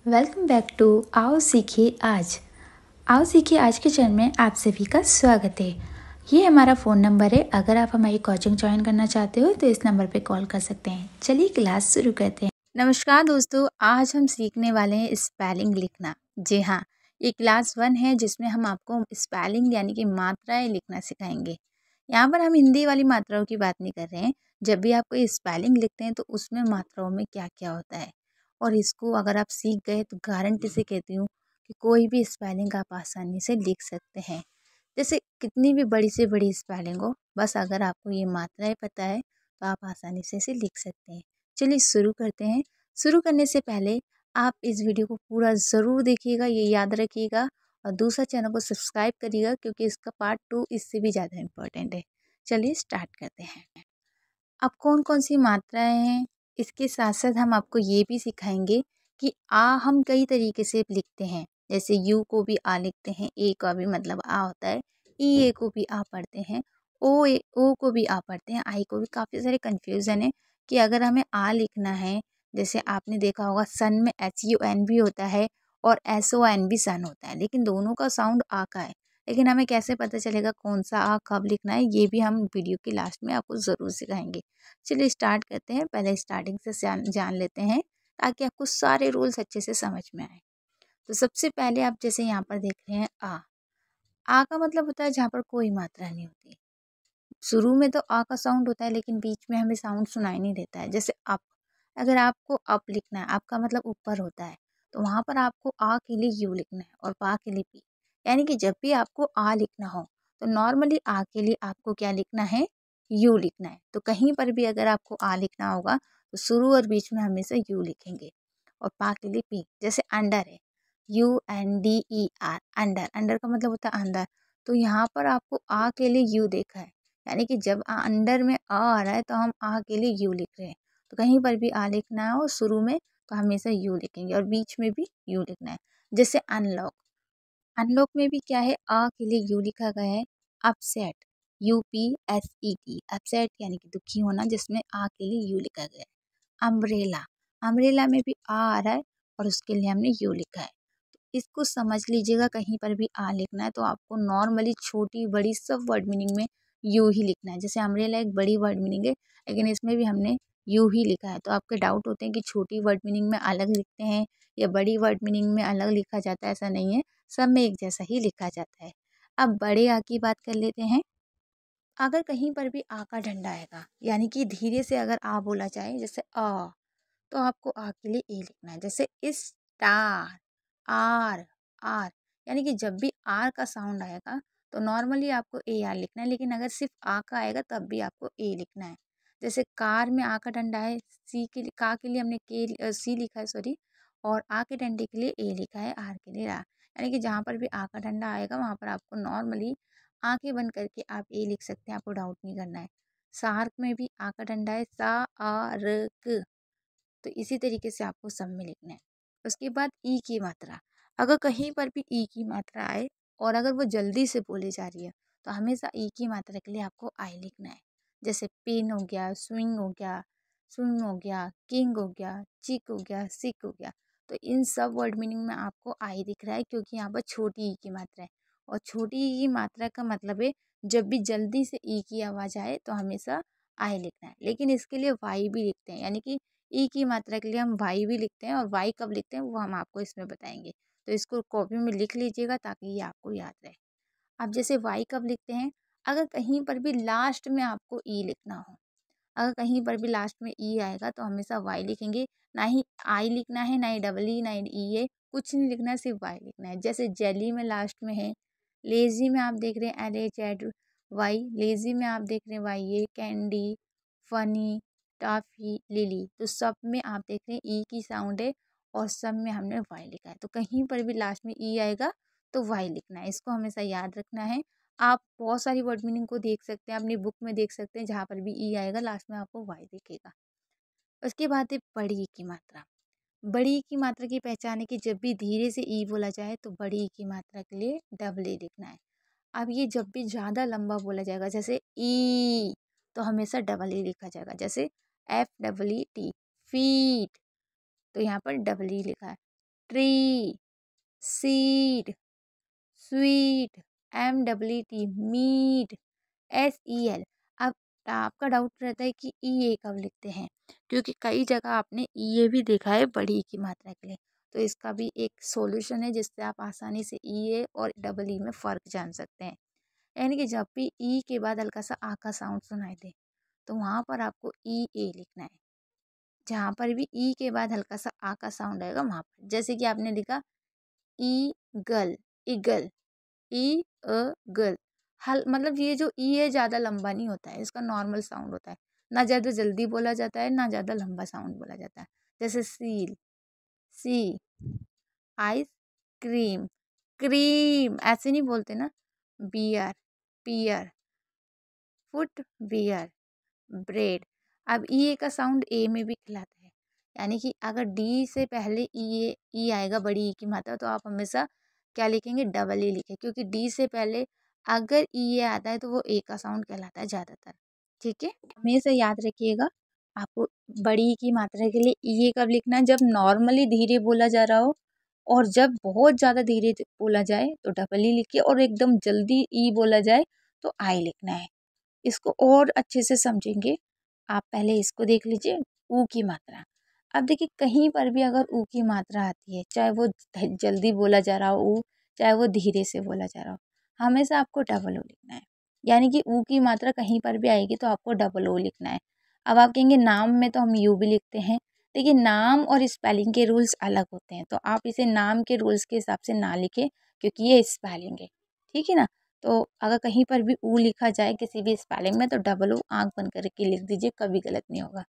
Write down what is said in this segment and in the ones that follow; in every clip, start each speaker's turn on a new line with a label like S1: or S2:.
S1: Welcome back to आओ सीखिए आज। आओ सीखिए आज के चैनल में आप सभी का स्वागत है। ये हमारा फ़ोन नंबर है। अगर आप हमारी कोचिंग ज्वाइन करना चाहते हो तो इस नंबर पे कॉल कर सकते हैं। चलिए क्लास शुरू करते हैं। नमस्कार दोस्तों, आज हम सीखने वाले हैं स्पेलिंग लिखना। जी हाँ, ये क्लास 1 है जिसमें हम आपको स्पेलिंग यानी कि मात्राएं लिखना सिखाएंगे। यहाँ पर हम हिंदी वाली मात्राओं की बात नहीं कर रहे हैं। जब भी आप कोई स्पेलिंग लिखते हैं तो उसमें मात्राओं में क्या क्या होता है, और इसको अगर आप सीख गए तो गारंटी से कहती हूँ कि कोई भी स्पेलिंग आप आसानी से लिख सकते हैं। जैसे कितनी भी बड़ी से बड़ी स्पेलिंग हो, बस अगर आपको ये मात्राएं पता है तो आप आसानी से इसे लिख सकते हैं। चलिए शुरू करते हैं। शुरू करने से पहले आप इस वीडियो को पूरा ज़रूर देखिएगा, ये याद रखिएगा, और दूसरा चैनल को सब्सक्राइब करिएगा क्योंकि इसका पार्ट 2 इससे भी ज़्यादा इम्पोर्टेंट है। चलिए स्टार्ट करते हैं। अब कौन कौन सी मात्राएं हैं, इसके साथ साथ हम आपको ये भी सिखाएंगे कि आ हम कई तरीके से लिखते हैं। जैसे यू को भी आ लिखते हैं, ए का भी मतलब आ होता है, ई ए को भी आ पढ़ते हैं, ओ को भी आ पढ़ते हैं, आई को भी। काफ़ी सारे कन्फ्यूज़न है कि अगर हमें आ लिखना है, जैसे आपने देखा होगा सन में SUN भी होता है और SON भी सन होता है, लेकिन दोनों का साउंड आ का है। लेकिन हमें कैसे पता चलेगा कौन सा आ कब लिखना है, ये भी हम वीडियो के लास्ट में आपको ज़रूर सिखाएंगे। चलिए स्टार्ट करते हैं। पहले स्टार्टिंग से जान लेते हैं ताकि आपको सारे रूल्स अच्छे से समझ में आए। तो सबसे पहले आप जैसे यहाँ पर देख रहे हैं आ का मतलब होता है जहाँ पर कोई मात्रा नहीं होती। शुरू में तो आ का साउंड होता है लेकिन बीच में हमें साउंड सुनाई नहीं देता है। जैसे अप, अगर आपको अप लिखना है, अप का मतलब ऊपर होता है, तो वहाँ पर आपको आ के लिए यू लिखना है और पा के लिए पी। यानी कि जब भी आपको आ लिखना हो तो नॉर्मली आ के लिए आपको क्या लिखना है, यू लिखना है। तो कहीं पर भी अगर आपको आ लिखना होगा तो शुरू और बीच में हमेशा यू लिखेंगे, और पा के लिए पी। जैसे अंडर है, UNDER, अंडर, अंडर का मतलब होता है अंदर। तो यहाँ पर आपको आ के लिए यू देखा है, यानी कि जब अंडर में आ रहा है तो हम आ के लिए यू लिख रहे हैं। तो कहीं पर भी आ लिखना है और शुरू में तो हमेशा यू लिखेंगे और बीच में भी यू लिखना है। जैसे अनलॉक, अनलॉक में भी क्या है, आ के लिए यू लिखा गया है। अपसेट, UPSET, अपसेट यानी कि दुखी होना, जिसमें आ के लिए यू लिखा गया है। अम्ब्रेला, अम्ब्रेला में भी आ रहा है और उसके लिए हमने यू लिखा है। इसको समझ लीजिएगा, कहीं पर भी आ लिखना है तो आपको नॉर्मली छोटी बड़ी सब वर्ड मीनिंग में यू ही लिखना है। जैसे अम्ब्रेला एक बड़ी वर्ड मीनिंग है लेकिन इसमें भी हमने यू ही लिखा है। तो आपके डाउट होते हैं कि छोटी वर्ड मीनिंग में अलग लिखते हैं या बड़ी वर्ड मीनिंग में अलग लिखा जाता है, ऐसा नहीं है, सब में एक जैसा ही लिखा जाता है। अब बड़े आ की बात कर लेते हैं। अगर कहीं पर भी आ का डंडा आएगा, यानी कि धीरे से अगर आ बोला जाए, जैसे तो आपको आ के लिए ए लिखना है। जैसे स्टार, आर, आर, यानी कि जब भी आर का साउंड आएगा तो नॉर्मली आपको AR लिखना है, लेकिन अगर सिर्फ आ का आएगा तब भी आपको ए लिखना है। जैसे कार में आ का डंडा है, सी के लिए, का के लिए हमने सी लिखा है, सॉरी, और आ के डंडे के लिए ए लिखा है, आर के लिए रा। यानी कि जहाँ पर भी आ का डंडा आएगा वहाँ पर आपको नॉर्मली आंखें बंद करके आप ए लिख सकते हैं, आपको डाउट नहीं करना है। सार्क में भी आ का डंडा है, सा आ र क। तो इसी तरीके से आपको सब में लिखना है। उसके बाद ई की मात्रा, अगर कहीं पर भी ई की मात्रा आए और अगर वो जल्दी से बोली जा रही है तो हमेशा ई की मात्रा के लिए आपको आई लिखना है। जैसे पेन हो गया, स्विंग हो गया, स्विंग हो गया, किंग हो गया, चिक हो गया, सिक हो गया। तो इन सब वर्ड मीनिंग में आपको आई दिख रहा है क्योंकि यहाँ पर छोटी ई की मात्रा है, और छोटी ई की मात्रा का मतलब है जब भी जल्दी से ई की आवाज़ आए तो हमेशा आई लिखना है। लेकिन इसके लिए वाई भी लिखते हैं, यानी कि ई की मात्रा के लिए हम वाई भी लिखते हैं, और वाई कब लिखते हैं वो हम आपको इसमें बताएंगे। तो इसको कॉपी में लिख लीजिएगा ताकि ये आपको याद रहे। अब जैसे वाई कब लिखते हैं, अगर कहीं पर भी लास्ट में आपको ई लिखना हो, अगर कहीं पर भी लास्ट में ई आएगा तो हमेशा वाई लिखेंगे। ना ही आई लिखना है, ना ही डबल ई, ना ही ई है, कुछ नहीं लिखना है, सिर्फ वाई लिखना है। जैसे जेली में लास्ट में है, लेजी में आप देख रहे हैं LHY, लेजी में आप देख रहे हैं YA, candy, funny, toffee, lily, तो सब में आप देख रहे हैं ई की साउंड है और सब में हमने वाई लिखा है। तो कहीं पर भी लास्ट में ई आएगा तो वाई लिखना है, इसको हमेशा याद रखना है। आप बहुत सारी वर्ड मीनिंग को देख सकते हैं, अपनी बुक में देख सकते हैं, जहाँ पर भी ई आएगा लास्ट में आपको वाई दिखेगा। उसके बाद है बड़ी ई की मात्रा। बड़ी ई की मात्रा की पहचान है कि जब भी धीरे से ई बोला जाए तो बड़ी ई की मात्रा के लिए डबल ई लिखना है। अब ये जब भी ज़्यादा लंबा बोला जाएगा, जैसे ई, तो हमेशा डबल ई लिखा जाएगा। जैसे FEET, फीट, तो यहाँ पर डबल ई लिखा है। Tree, seed, sweet, MWT, meat, SEL। अब आपका डाउट रहता है कि EA कब लिखते हैं, क्योंकि कई जगह आपने EA भी देखा है बड़ी की मात्रा के लिए। तो इसका भी एक सॉल्यूशन है जिससे आप आसानी से EA और डबल ई में फ़र्क जान सकते हैं। यानी कि जब भी ई के बाद हल्का सा आ का साउंड सुनाई दे तो वहाँ पर आपको EA लिखना है। जहाँ पर भी ई के बाद हल्का सा आ का साउंड आएगा वहाँ पर, जैसे कि आपने लिखा ईगल, ईगल, ई अ गल, हल मतलब ये जो ई है ज़्यादा लंबा नहीं होता है, इसका नॉर्मल साउंड होता है, ना ज़्यादा जल्दी बोला जाता है ना ज़्यादा लंबा साउंड बोला जाता है। जैसे सील, सी, आइस क्रीम, क्रीम ऐसे नहीं बोलते ना। बियर, पियर, फुट बियर, ब्रेड। अब ई का साउंड ए में भी खिलाता है, यानी कि अगर डी से पहले ई आएगा बड़ी ई की मात्रा तो आप हमेशा क्या लिखेंगे, डबल ई लिखें, क्योंकि डी से पहले अगर ई आता है तो वो ए का साउंड कहलाता है ज़्यादातर। ठीक है, हमेशा याद रखिएगा आपको बड़ी ई की मात्रा के लिए ई कब लिखना है, जब नॉर्मली धीरे बोला जा रहा हो, और जब बहुत ज़्यादा धीरे बोला जाए तो डबल ई लिखिए, और एकदम जल्दी ई बोला जाए तो आई लिखना है। इसको और अच्छे से समझेंगे, आप पहले इसको देख लीजिए, ऊ की मात्रा। अब देखिए कहीं पर भी अगर ऊ की मात्रा आती है, चाहे वो जल्दी बोला जा रहा हो ऊ, चाहे वो धीरे से बोला जा रहा हो, हमेशा आपको डबल ओ लिखना है। यानी कि ऊ की मात्रा कहीं पर भी आएगी तो आपको डबल ओ लिखना है। अब आप कहेंगे नाम में तो हम यू भी लिखते हैं, देखिए नाम और स्पेलिंग के रूल्स अलग होते हैं, तो आप इसे नाम के रूल्स के हिसाब से ना लिखें, क्योंकि ये स्पेलिंग है, ठीक है ना। तो अगर कहीं पर भी ऊ लिखा जाए किसी भी स्पेलिंग में तो डबल ओ आँख बंद करके लिख दीजिए, कभी गलत नहीं होगा।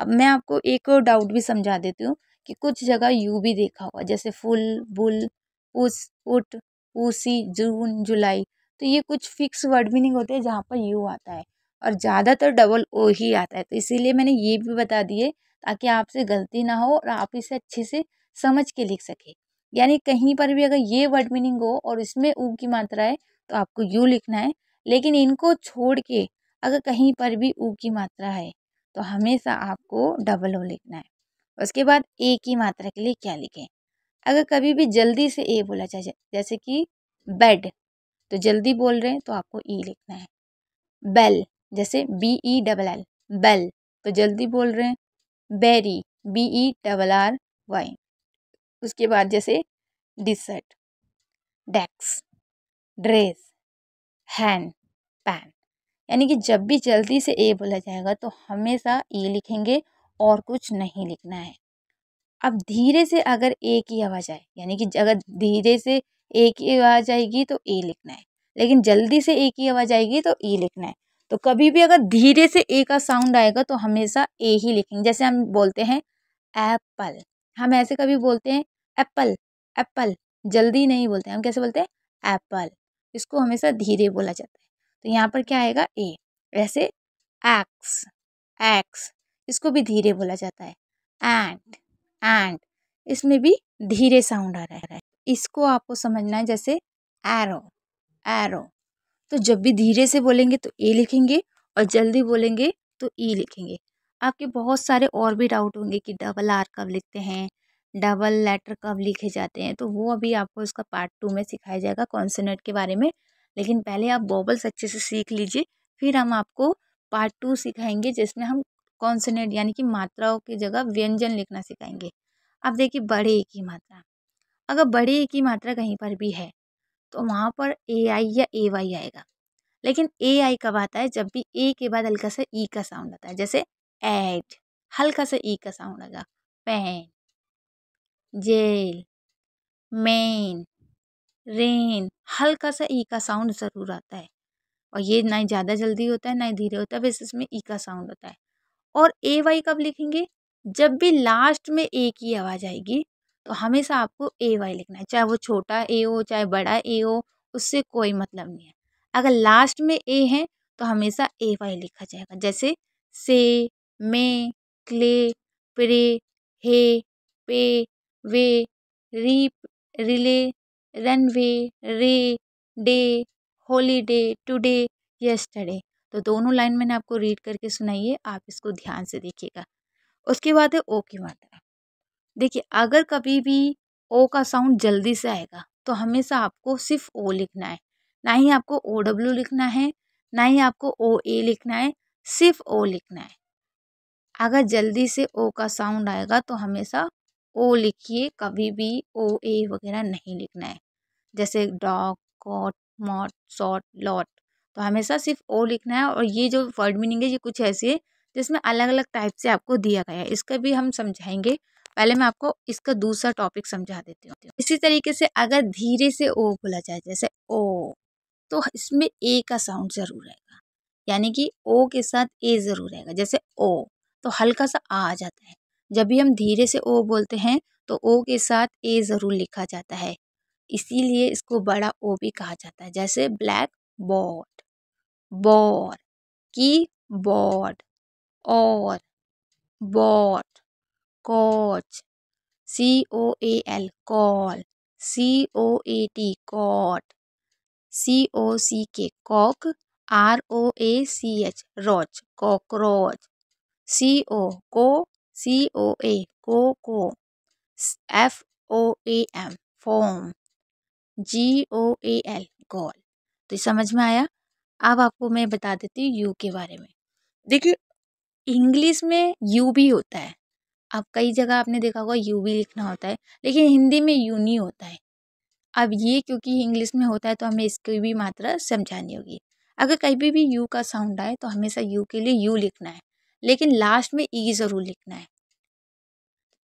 S1: अब मैं आपको एक और डाउट भी समझा देती हूँ कि कुछ जगह यू भी देखा होगा, जैसे फुल, बुल, पुस, पुट, पूसी, जून, जुलाई। तो ये कुछ फिक्स वर्ड मीनिंग होते हैं जहाँ पर यू आता है, और ज़्यादातर डबल ओ ही आता है, तो इसीलिए मैंने ये भी बता दिए ताकि आपसे गलती ना हो और आप इसे अच्छे से समझ के लिख सके। यानी कहीं पर भी अगर ये वर्ड मीनिंग हो और इसमें ऊ की मात्रा है तो आपको यू लिखना है, लेकिन इनको छोड़ के अगर कहीं पर भी ऊ की मात्रा है तो हमेशा आपको डबल ओ लिखना है। उसके बाद ए की मात्रा के लिए क्या लिखें, अगर कभी भी जल्दी से ए बोला जाए, जैसे कि बेड, तो जल्दी बोल रहे हैं तो आपको ई लिखना है। बेल, जैसे BELL, बेल, तो जल्दी बोल रहे हैं। Berry, BERRY। उसके बाद जैसे dessert, desk, dress, hand, pan. यानी कि जब भी जल्दी से ए बोला जाएगा तो हमेशा ई लिखेंगे और कुछ नहीं लिखना है। अब धीरे से अगर ए की आवाज़ आए, यानी कि अगर धीरे से ए की आवाज़ आएगी तो ए लिखना है, लेकिन जल्दी से ए की आवाज़ आएगी तो ई लिखना है। तो कभी भी अगर धीरे से ए का साउंड आएगा तो हमेशा ए ही लिखेंगे। जैसे हम बोलते हैं एप्पल, हम ऐसे कभी बोलते हैं एप्पल, एप्पल, जल्दी नहीं बोलते, हम कैसे बोलते हैं एप्पल, इसको हमेशा धीरे बोला जाता है। तो यहाँ पर क्या आएगा, ए। ऐसे एक्स, एक्स, इसको भी धीरे बोला जाता है। एंड, इसमें भी धीरे साउंड आ रहा है, इसको आपको समझना है। जैसे एरो, एरो, तो जब भी धीरे से बोलेंगे तो ए लिखेंगे और जल्दी बोलेंगे तो ई लिखेंगे। आपके बहुत सारे और भी डाउट होंगे कि डबल आर कब लिखते हैं, डबल लेटर कब लिखे जाते हैं, तो वो अभी आपको इसका पार्ट 2 में सिखाया जाएगा कॉन्सोनेंट के बारे में। लेकिन पहले आप वोवेल्स अच्छे से सीख लीजिए, फिर हम आपको पार्ट 2 सिखाएंगे जिसमें हम कॉन्सोनेंट यानी कि मात्राओं की जगह व्यंजन लिखना सिखाएंगे। अब देखिए बड़े ए की मात्रा, अगर बड़े ए की मात्रा कहीं पर भी है तो वहाँ पर AI या AY आएगा, लेकिन AI कब आता है, जब भी ए के बाद हल्का सा ई का साउंड आता है। जैसे एड, हल्का सा ई का साउंड आएगा। पेन, जेल, मेन, रेन, हल्का सा ई का साउंड ज़रूर आता है, और ये ना ही ज़्यादा जल्दी होता है ना ही धीरे होता है, बस इसमें ई का साउंड होता है। और AY कब लिखेंगे, जब भी लास्ट में ए की आवाज़ आएगी तो हमेशा आपको AY लिखना है, चाहे वो छोटा ए हो चाहे बड़ा ए हो, उससे कोई मतलब नहीं है। अगर लास्ट में ए है तो हमेशा AY लिखा जाएगा। जैसे से, में, क्ले, प्रे, हे, पे, वे, रीप, रिले, रनवे, रे, डे, हॉलीडे, टुडे, यस्टरडे। तो दोनों लाइन मैंने आपको रीड करके सुनाई है, आप इसको ध्यान से देखिएगा। उसके बाद है ओ की मात्रा। देखिए अगर कभी भी ओ का साउंड जल्दी से आएगा, तो हमेशा आपको सिर्फ ओ लिखना है, ना ही आपको ओ डब्ल्यू लिखना है, ना ही आपको ओ ए लिखना है, सिर्फ ओ लिखना है। अगर जल्दी से ओ का साउंड आएगा तो हमेशा ओ लिखिए, कभी भी ओ ए वगैरह नहीं लिखना है। जैसे डॉग, कॉट, मॉट, शॉट, लॉट, तो हमेशा सिर्फ ओ लिखना है। और ये जो वर्ड मीनिंग है ये कुछ ऐसी है जिसमें अलग अलग टाइप से आपको दिया गया है, इसका भी हम समझाएंगे। पहले मैं आपको इसका दूसरा टॉपिक समझा देती हूँ। इसी तरीके से अगर धीरे से ओ बोला जाए, जैसे ओ, तो इसमें ए का साउंड जरूर आएगा, यानी कि ओ के साथ ए जरूर आएगा। जैसे ओ, तो हल्का सा आ जाता है। जब भी हम धीरे से ओ बोलते हैं तो ओ के साथ ए जरूर लिखा जाता है, इसीलिए इसको बड़ा ओ भी कहा जाता है। जैसे ब्लैक बोर्ड, बोर, की बोर्ड, और, bot, coach, COAL, call, COAT, cot, COCK, Kock, ROACH, roach, cockroach, CO, को, COA, को, FOAM, फॉर्म, GOAL, गॉल। तो ये समझ में आया। अब आपको मैं बता देती हूँ यू के बारे में। देखिए, इंग्लिश में यू भी होता है, अब कई जगह आपने देखा होगा यू भी लिखना होता है, लेकिन हिंदी में यू नहीं होता है। अब ये क्योंकि इंग्लिश में होता है तो हमें इसकी भी मात्रा समझानी होगी। अगर कहीं भी यू का साउंड आए तो हमेशा यू के लिए यू लिखना है, लेकिन लास्ट में ई जरूर लिखना है।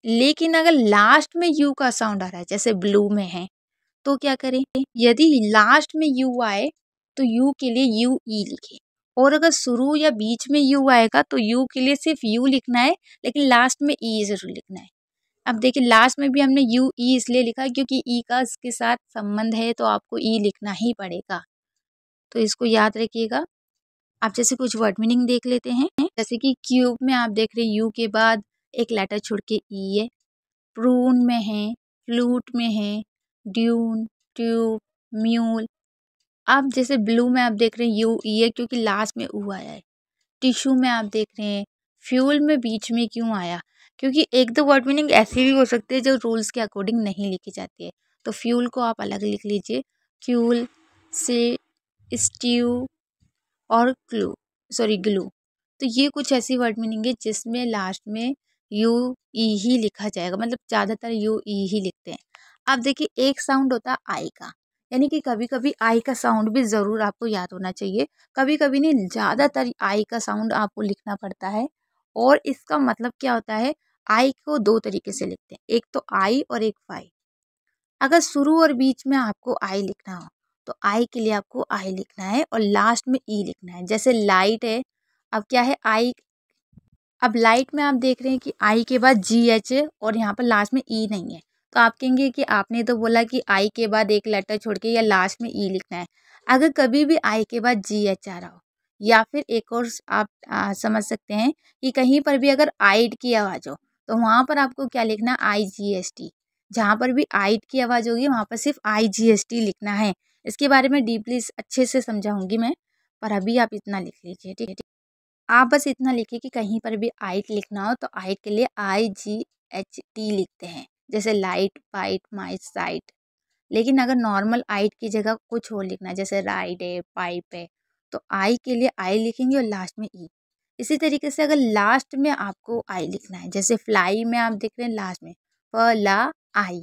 S1: लेकिन अगर लास्ट में यू का साउंड आ रहा है, जैसे ब्लू में है, तो क्या करें, यदि लास्ट में यू आए तो यू के लिए यू ई लिखें। और अगर शुरू या बीच में यू आएगा तो यू के लिए सिर्फ यू लिखना है, लेकिन लास्ट में ई जरूर लिखना है। अब देखिए, लास्ट में भी हमने यू ई इसलिए लिखा क्योंकि ई का इसके साथ संबंध है, तो आपको ई लिखना ही पड़ेगा। तो इसको याद रखिएगा। आप जैसे कुछ वर्ड मीनिंग देख लेते हैं, जैसे कि क्यूब में आप देख रहे हैं यू के बाद एक लेटर छोड़ के ई है। प्रून में है, फ्लूट में है, ड्यून, ट्यूब, म्यूल। अब जैसे ब्लू में आप देख रहे हैं यू ई है क्योंकि लास्ट में ऊ आया है। टिश्यू में आप देख रहे हैं, फ्यूल में बीच में क्यों आया, क्योंकि एक दो वर्ड मीनिंग ऐसी भी हो सकती है जो रूल्स के अकॉर्डिंग नहीं लिखी जाती है। तो फ्यूल को आप अलग लिख लीजिए, क्यूल से, स्ट्यू और ग्लू। तो ये कुछ ऐसी वर्ड मीनिंग है जिसमें लास्ट में यू ई ही लिखा जाएगा, मतलब ज़्यादातर यू ई ही लिखते हैं। अब देखिए, एक साउंड होता है आई का, यानी कि कभी कभी आई का साउंड भी ज़रूर आपको याद होना चाहिए। कभी कभी नहीं, ज़्यादातर आई का साउंड आपको लिखना पड़ता है। और इसका मतलब क्या होता है, आई को दो तरीके से लिखते हैं, एक तो आई और एक वाई। अगर शुरू और बीच में आपको आई लिखना हो तो आई के लिए आपको आई लिखना है और लास्ट में ई लिखना है। जैसे लाइट है, अब क्या है आई, अब लाइट में आप देख रहे हैं कि आई के बाद GH है और यहाँ पर लास्ट में ई नहीं है, तो आप कहेंगे कि आपने तो बोला कि आई के बाद एक लेटर छोड़ के या लास्ट में ई लिखना है। अगर कभी भी आई के बाद GH आ रहा हो, या फिर एक और आप समझ सकते हैं कि कहीं पर भी अगर आइड की आवाज़ हो तो वहाँ पर आपको क्या लिखना है, IGST। जहाँ पर भी आइड की आवाज़ होगी वहाँ पर सिर्फ IGST लिखना है। इसके बारे में डीपली अच्छे से समझाऊंगी मैं, पर अभी आप इतना लिख लीजिए, ठीक है। आप बस इतना लिखिए कि कहीं पर भी आइट लिखना हो तो आइट के लिए IGHT लिखते हैं, जैसे लाइट, बाइट, माइट, साइट। लेकिन अगर नॉर्मल आइट की जगह कुछ और लिखना है, जैसे राइड है, पाइप है, तो आई के लिए आई लिखेंगे और लास्ट में ई। इसी तरीके से अगर लास्ट में आपको आई लिखना है, जैसे फ्लाई में आप देख रहे हैं लास्ट में ला आई,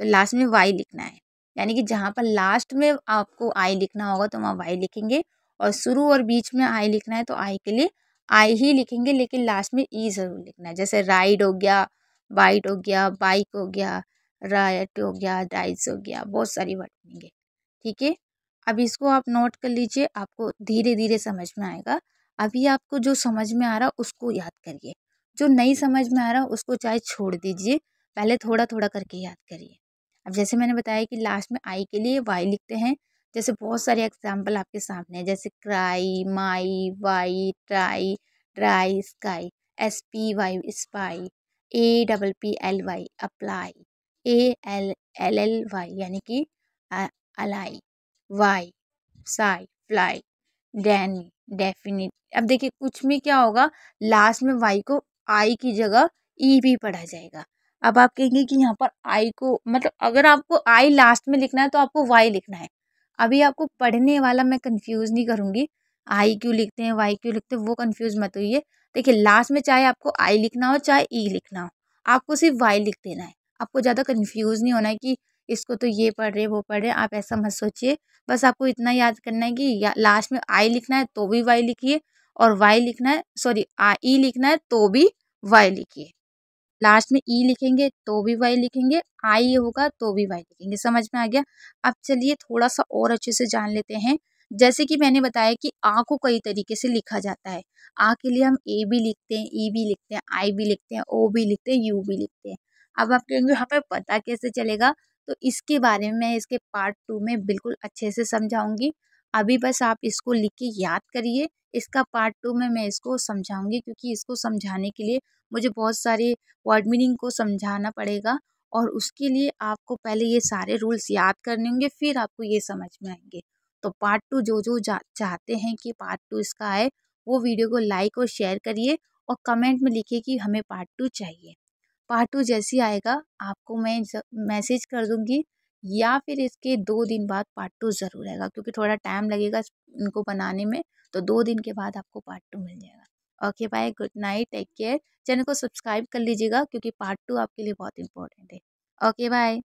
S1: तो लास्ट में वाई लिखना है। यानी कि जहाँ पर लास्ट में आपको आई लिखना होगा तो वहाँ वाई लिखेंगे, और शुरू और बीच में आई लिखना है तो आई के लिए आई ही लिखेंगे, लेकिन लास्ट में ई ज़रूर लिखना है। जैसे राइड हो गया, बाइट हो गया, बाइक हो गया, राइट हो गया, डाइस हो गया, बहुत सारी वर्ड बनेंगे, ठीक है। अब इसको आप नोट कर लीजिए, आपको धीरे धीरे समझ में आएगा। अभी आपको जो समझ में आ रहा उसको याद करिए, जो नहीं समझ में आ रहा उसको चाहे छोड़ दीजिए, पहले थोड़ा थोड़ा करके याद करिए। अब जैसे मैंने बताया कि लास्ट में आई के लिए वाई लिखते हैं, जैसे बहुत सारे एग्जाम्पल आपके सामने हैं, जैसे cry, my, why, try, dry, sky, SPY, spy, APPLY, apply, ALLY यानी कि ally, why, sigh, fly, Danny, definite. अब देखिए, कुछ में क्या होगा, लास्ट में वाई को आई की जगह ई भी पढ़ा जाएगा। अब आप कहेंगे कि यहाँ पर आई को मतलब अगर आपको आई लास्ट में लिखना है तो आपको वाई लिखना है। अभी आपको पढ़ने वाला मैं कंफ्यूज नहीं करूँगी, आई क्यों लिखते हैं वाई क्यों लिखते हैं वो कंफ्यूज मत होइए। देखिए लास्ट में चाहे आपको आई लिखना हो चाहे ई लिखना हो, आपको सिर्फ वाई लिख देना है। आपको ज़्यादा कंफ्यूज नहीं होना है कि इसको तो ये पढ़ रहे वो पढ़ रहे, आप ऐसा मत सोचिए। बस आपको इतना याद करना है कि लास्ट में आई लिखना है तो भी वाई लिखिए, और वाई लिखना है सॉरी ई लिखना है तो भी वाई लिखिए। लास्ट में ई लिखेंगे तो भी वाई लिखेंगे, आई होगा तो भी वाई लिखेंगे। समझ में आ गया? अब चलिए थोड़ा सा और अच्छे से जान लेते हैं। जैसे कि मैंने बताया कि आ को कई तरीके से लिखा जाता है। आ के लिए हम ए भी लिखते हैं, ई भी लिखते हैं, आई भी लिखते हैं, ओ भी लिखते हैं, यू भी लिखते हैं। अब आप कहेंगे हमें पता कैसे चलेगा? तो इसके बारे में मैं इसके पार्ट 2 में बिल्कुल अच्छे से समझाऊंगी। अभी बस आप इसको लिख के याद करिए, इसका पार्ट 2 में मैं इसको समझाऊंगी, क्योंकि इसको समझाने के लिए मुझे बहुत सारे वर्ड मीनिंग को समझाना पड़ेगा, और उसके लिए आपको पहले ये सारे रूल्स याद करने होंगे, फिर आपको ये समझ में आएंगे। तो पार्ट 2 जो चाहते हैं कि पार्ट 2 इसका आए, वो वीडियो को लाइक और शेयर करिए, और कमेंट में लिखिए कि हमें पार्ट 2 चाहिए। पार्ट 2 जैसे ही आएगा आपको मैं मैसेज कर दूंगी, या फिर इसके 2 दिन बाद पार्ट 2 ज़रूर आएगा, क्योंकि थोड़ा टाइम लगेगा इनको बनाने में। तो 2 दिन के बाद आपको पार्ट 2 मिल जाएगा। Okay bye, good night, take care. Channel को सब्सक्राइब कर लीजिएगा, क्योंकि पार्ट 2 आपके लिए बहुत इंपॉर्टेंट है। Okay bye.